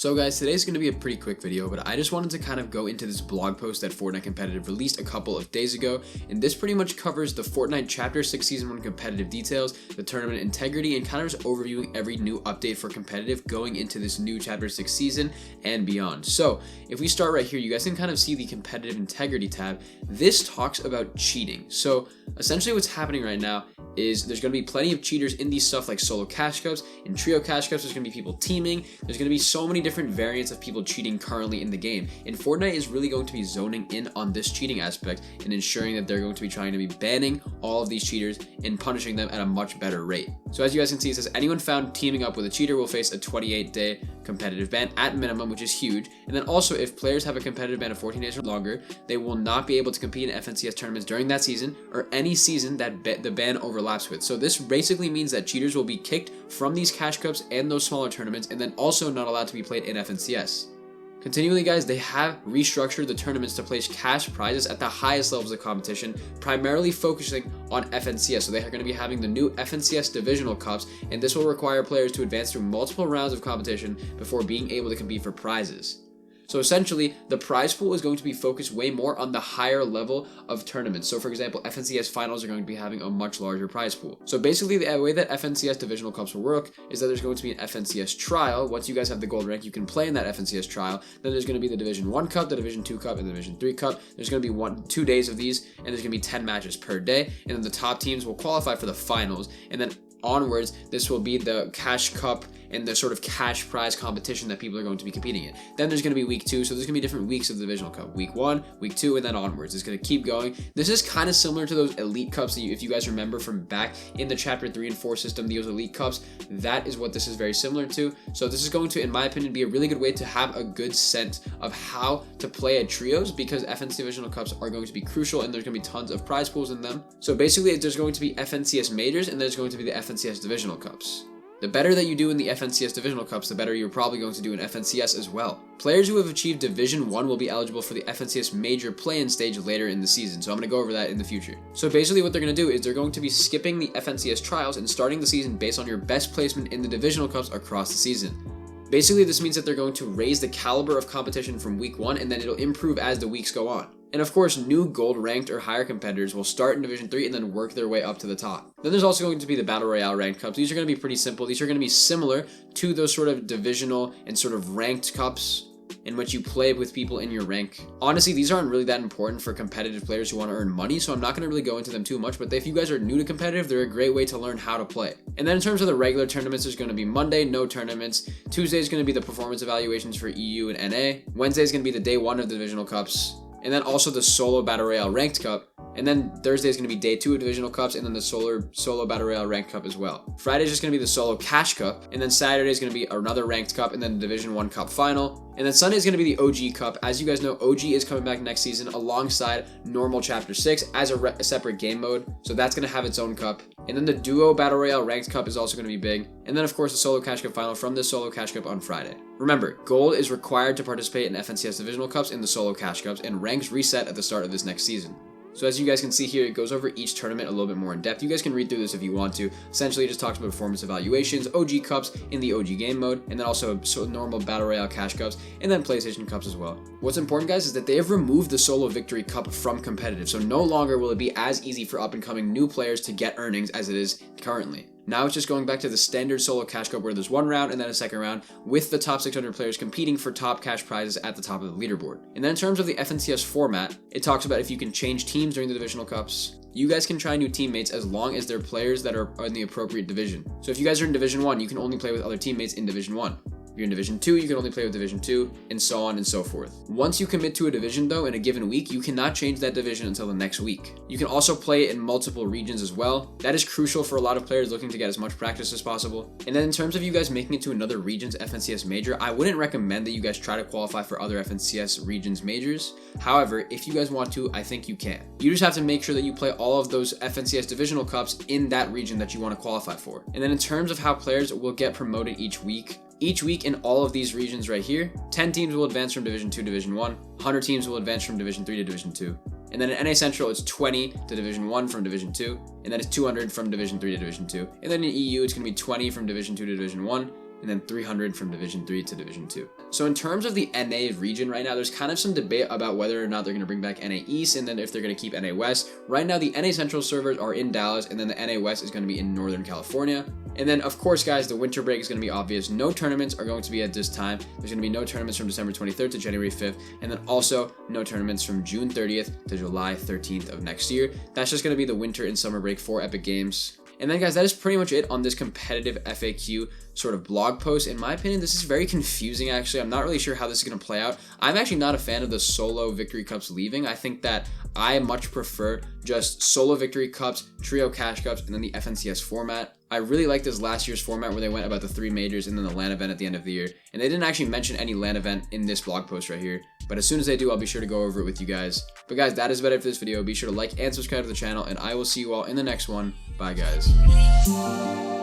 So guys, today's going to be a pretty quick video, but I just wanted to kind of go into this blog post that Fortnite Competitive released a couple of days ago, and this pretty much covers the Fortnite Chapter 6 Season 1 competitive details, the tournament integrity, and kind of just overviewing every new update for competitive going into this new Chapter 6 season and beyond. So if we start right here, you guys can kind of see the competitive integrity tab. This talks about cheating. So essentially what's happening right now is there's going to be plenty of cheaters in these stuff like solo cash cups. In trio cash cups, there's going to be people teaming. There's going to be so many different variants of people cheating currently in the game. And Fortnite is really going to be zoning in on this cheating aspect and ensuring that they're going to be trying to be banning all of these cheaters and punishing them at a much better rate. So as you guys can see, it says anyone found teaming up with a cheater will face a 28-day competitive ban at minimum, which is huge. And then also, if players have a competitive ban of 14 days or longer, they will not be able to compete in FNCS tournaments during that season or any season that the ban overlaps with. So this basically means that cheaters will be kicked from these cash cups and those smaller tournaments, and then also not allowed to be played in FNCS. Continually, guys, they have restructured the tournaments to place cash prizes at the highest levels of competition, primarily focusing on FNCS. So they are going to be having the new FNCS divisional cups, and this will require players to advance through multiple rounds of competition before being able to compete for prizes. So essentially, the prize pool is going to be focused way more on the higher level of tournaments. So for example, FNCS finals are going to be having a much larger prize pool. So basically, the way that FNCS divisional cups will work is that there's going to be an FNCS trial. Once you guys have the gold rank, you can play in that FNCS trial. Then there's going to be the Division 1 Cup, the Division 2 Cup, and the Division 3 Cup. There's going to be 2 days of these, and there's going to be 10 matches per day. And then the top teams will qualify for the finals. And then onwards, this will be the cash cup and the sort of cash prize competition that people are going to be competing in. Then there's going to be week 2, so there's going to be different weeks of the divisional cup. Week 1, week 2, and then onwards. It's going to keep going. This is kind of similar to those elite cups that if you guys remember from back in the chapter 3 and 4 system, those elite cups, that is what this is very similar to. So this is going to, in my opinion, be a really good way to have a good sense of how to play at trios, because FNCS divisional cups are going to be crucial and there's going to be tons of prize pools in them. So basically, there's going to be FNCS majors and there's going to be the FNCS divisional cups. The better that you do in the FNCS divisional cups, the better you're probably going to do in FNCS as well. Players who have achieved Division 1 will be eligible for the FNCS major play-in stage later in the season, so I'm going to go over that in the future. So basically what they're going to do is they're going to be skipping the FNCS trials and starting the season based on your best placement in the divisional cups across the season. Basically, this means that they're going to raise the caliber of competition from week 1, and then it'll improve as the weeks go on. And of course, new gold ranked or higher competitors will start in Division 3 and then work their way up to the top. Then there's also going to be the Battle Royale ranked cups. These are going to be pretty simple. These are going to be similar to those sort of divisional and sort of ranked cups in which you play with people in your rank. Honestly, these aren't really that important for competitive players who want to earn money, so I'm not going to really go into them too much, but if you guys are new to competitive, they're a great way to learn how to play. And then in terms of the regular tournaments, there's going to be Monday, no tournaments. Tuesday is going to be the performance evaluations for EU and NA. Wednesday is going to be the day 1 of the divisional cups, and then also the solo Battle Royale ranked cup. And then Thursday is going to be day 2 of divisional cups, and then the solo Battle Royale ranked cup as well. Friday is just going to be the solo cash cup, and then Saturday is going to be another ranked cup, and then the Division 1 cup final. And then Sunday is going to be the OG Cup. As you guys know, OG is coming back next season alongside normal Chapter 6 as a separate game mode. So that's going to have its own cup. And then the Duo Battle Royale Ranked Cup is also going to be big. And then, of course, the Solo Cash Cup final from the Solo Cash Cup on Friday. Remember, gold is required to participate in FNCS Divisional Cups in the Solo Cash Cups, and ranks reset at the start of this next season. So as you guys can see here, it goes over each tournament a little bit more in depth. You guys can read through this if you want to. Essentially, it just talks about performance evaluations, OG Cups in the OG game mode, and then also normal Battle Royale Cash Cups, and then PlayStation Cups as well. What's important, guys, is that they have removed the Solo Victory Cup from competitive, so no longer will it be as easy for up-and-coming new players to get earnings as it is currently. Now it's just going back to the standard solo cash cup where there's one round and then a second round with the top 600 players competing for top cash prizes at the top of the leaderboard. And then in terms of the FNCS format, it talks about if you can change teams during the divisional cups. You guys can try new teammates as long as they're players that are in the appropriate division. So if you guys are in Division 1, you can only play with other teammates in Division 1. If you're in Division 2, you can only play with Division 2, and so on and so forth. Once you commit to a division, though, in a given week, you cannot change that division until the next week. You can also play in multiple regions as well. That is crucial for a lot of players looking to get as much practice as possible. And then in terms of you guys making it to another region's FNCS major, I wouldn't recommend that you guys try to qualify for other FNCS regions majors. However, if you guys want to, I think you can. You just have to make sure that you play all of those FNCS divisional cups in that region that you want to qualify for. And then in terms of how players will get promoted each week in all of these regions right here, 10 teams will advance from Division 2 to Division 1, 100 teams will advance from Division 3 to Division 2. And then in NA Central, it's 20 to Division 1 from Division 2, and then it's 200 from Division 3 to Division 2. And then in EU, it's going to be 20 from Division 2 to Division 1, and and then 300 from Division 3 to Division 2. So in terms of the NA region right now, there's kind of some debate about whether or not they're going to bring back NA East and then if they're going to keep NA West. Right now, the NA Central servers are in Dallas, and then the NA West is going to be in Northern California. And then, of course, guys, the winter break is going to be obvious. No tournaments are going to be at this time. There's going to be no tournaments from December 23rd to January 5th, and then also no tournaments from June 30th to July 13th of next year. That's just going to be the winter and summer break for Epic Games. And then, guys, that is pretty much it on this competitive FAQ sort of blog post. In my opinion, this is very confusing, actually. I'm not really sure how this is going to play out. I'm actually not a fan of the solo victory cups leaving. I think that I much prefer just solo victory cups, trio cash cups, and then the FNCS format. I really like this last year's format where they went about the 3 majors and then the LAN event at the end of the year. And they didn't actually mention any LAN event in this blog post right here. But as soon as they do, I'll be sure to go over it with you guys. But guys, that is about it for this video. Be sure to like and subscribe to the channel, and I will see you all in the next one. Bye, guys.